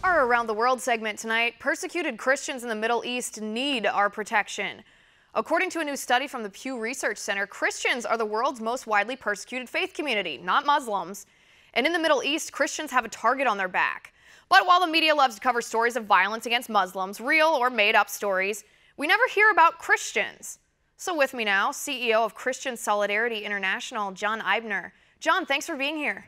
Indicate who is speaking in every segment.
Speaker 1: Our Around the World segment tonight, persecuted Christians in the Middle East need our protection. According to a new study from the Pew Research Center, Christians are the world's most widely persecuted faith community, not Muslims. And in the Middle East, Christians have a target on their back. But while the media loves to cover stories of violence against Muslims, real or made-up stories, we never hear about Christians. So with me now, CEO of Christian Solidarity International, John Eibner. John, thanks for being here.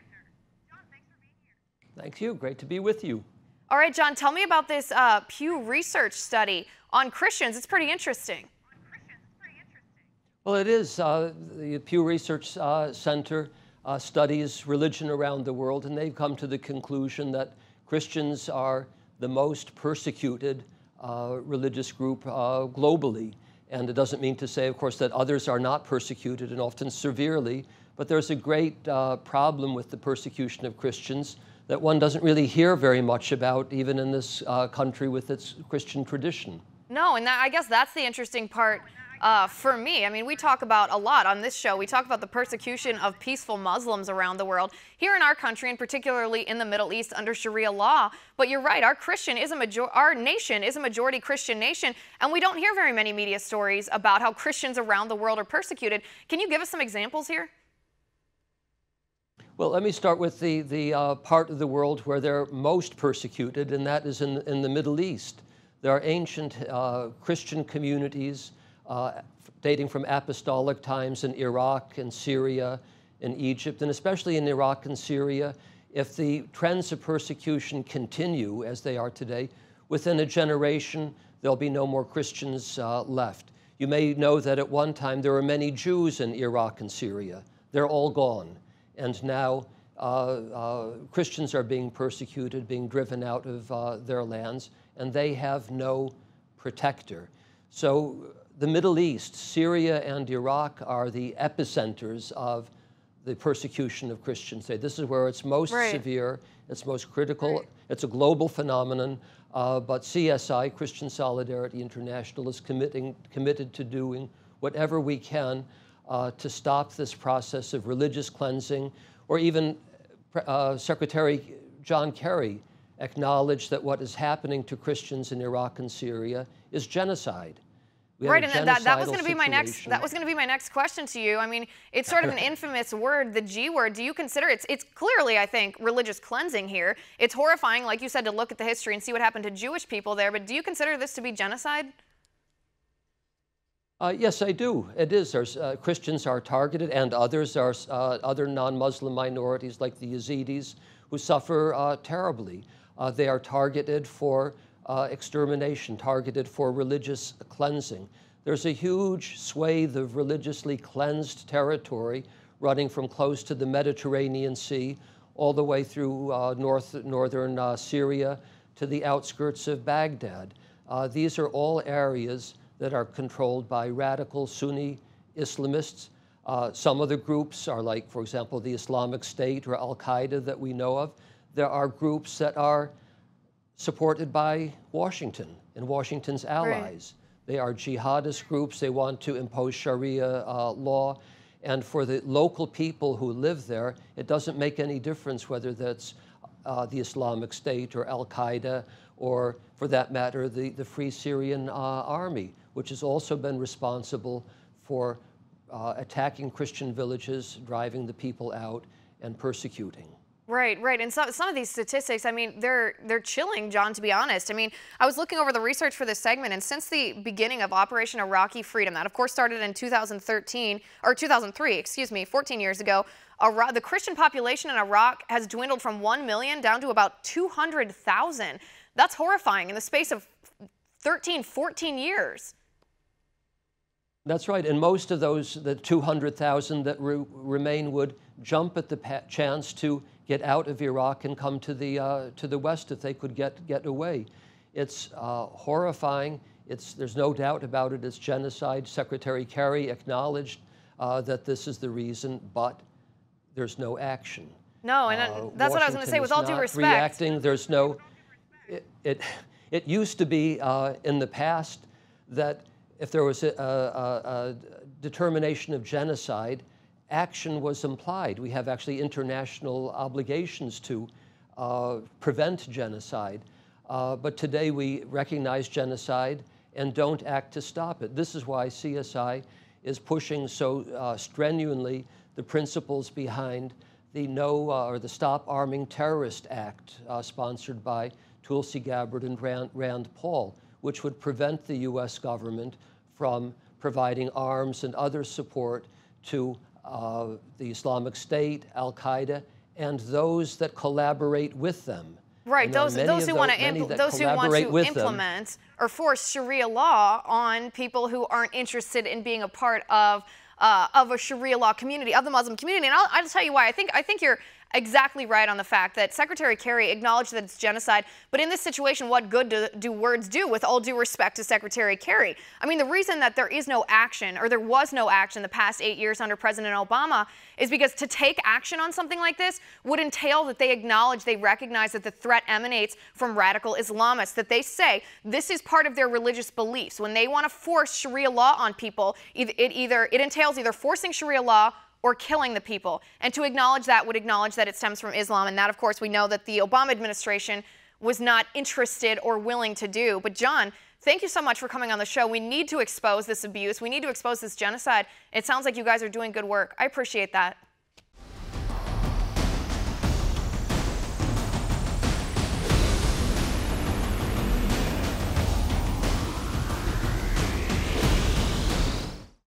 Speaker 2: Thank you. Great to be with you.
Speaker 1: All right, John, tell me about this Pew Research study on Christians. It's pretty interesting.
Speaker 2: Well, it is. The Pew Research Center studies religion around the world, and they've come to the conclusion that Christians are the most persecuted religious group globally. And it doesn't mean to say, of course, that others are not persecuted, and often severely, but there's a great problem with the persecution of Christians that one doesn't really hear very much about, even in this country with its Christian tradition.
Speaker 1: No, and I guess that's the interesting part for me. I mean, we talk about a lot on this show. We talk about the persecution of peaceful Muslims around the world, here in our country, and particularly in the Middle East under Sharia law. But you're right, our nation is a majority Christian nation, and we don't hear very many media stories about how Christians around the world are persecuted. Can you give us some examples here?
Speaker 2: Well, let me start with the part of the world where they're most persecuted, and that is in the Middle East. There are ancient Christian communities dating from apostolic times in Iraq and Syria and Egypt, and especially in Iraq and Syria. If the trends of persecution continue as they are today, within a generation, there'll be no more Christians left. You may know that at one time there were many Jews in Iraq and Syria. They're all gone. And now Christians are being persecuted, being driven out of their lands, and they have no protector. So the Middle East, Syria and Iraq are the epicenters of the persecution of Christians. This is where it's most severe, it's most critical. It's a global phenomenon, but CSI, Christian Solidarity International, is committed to doing whatever we can to stop this process of religious cleansing, or even Secretary John Kerry acknowledged that what is happening to Christians in Iraq and Syria is genocide.
Speaker 1: Right, and that was going to be my next question to you. I mean, it's sort of an infamous word, the G word. Do you consider it's clearly, I think, religious cleansing here? It's horrifying, like you said, to look at the history and see what happened to Jewish people there. But do you consider this to be genocide?
Speaker 2: Yes, I do. It is. Christians are targeted, and others are other non-Muslim minorities like the Yazidis, who suffer terribly. They are targeted for extermination, targeted for religious cleansing. There's a huge swathe of religiously cleansed territory running from close to the Mediterranean Sea all the way through northern Syria to the outskirts of Baghdad. These are all areas that are controlled by radical Sunni Islamists. Some of the groups are like, for example, the Islamic State or Al-Qaeda that we know of. There are groups that are supported by Washington and Washington's allies. They are jihadist groups. They want to impose Sharia law. And for the local people who live there, it doesn't make any difference whether that's the Islamic State or Al-Qaeda, or for that matter, the Free Syrian Army, which has also been responsible for attacking Christian villages, driving the people out, and persecuting.
Speaker 1: Right. And some of these statistics, I mean, they're chilling, John, to be honest. I mean, I was looking over the research for this segment, and since the beginning of Operation Iraqi Freedom, that of course started in 2003, excuse me, 14 years ago, the Christian population in Iraq has dwindled from 1 million down to about 200,000. That's horrifying in the space of 13, 14 years.
Speaker 2: That's right, and most of those, the 200,000 that remain, would jump at the chance to get out of Iraq and come to the West if they could get away. It's horrifying. There's no doubt about it. It's genocide. Secretary Kerry acknowledged that this is the reason, but there's no action.
Speaker 1: No, and that's what I was going to say. With all due respect,
Speaker 2: reacting. There's no. It used to be in the past that if there was a determination of genocide, action was implied. We have actually international obligations to prevent genocide. but today we recognize genocide and don't act to stop it. This is why CSI is pushing so strenuously the principles behind the the Stop Arming Terrorist Act, sponsored by Tulsi Gabbard and Rand Paul, which would prevent the U.S. government from providing arms and other support to the Islamic State, Al-Qaeda, and those that collaborate with them.
Speaker 1: Right, those who want to implement or force Sharia law on people who aren't interested in being a part of a Sharia law community, of the Muslim community. And I'll tell you why. I think you're exactly right on the fact that Secretary Kerry acknowledged that it's genocide, but in this situation, what good do words do, with all due respect to Secretary Kerry? I mean, the reason that there is no action, or there was no action the past 8 years under President Obama, is because to take action on something like this would entail that they acknowledge, they recognize that the threat emanates from radical Islamists, that they say this is part of their religious beliefs. When they want to force Sharia law on people, it entails either forcing Sharia law or killing the people. And to acknowledge that would acknowledge that it stems from Islam. And that, of course, we know that the Obama administration was not interested or willing to do. But John, thank you so much for coming on the show. We need to expose this abuse. We need to expose this genocide. It sounds like you guys are doing good work. I appreciate that.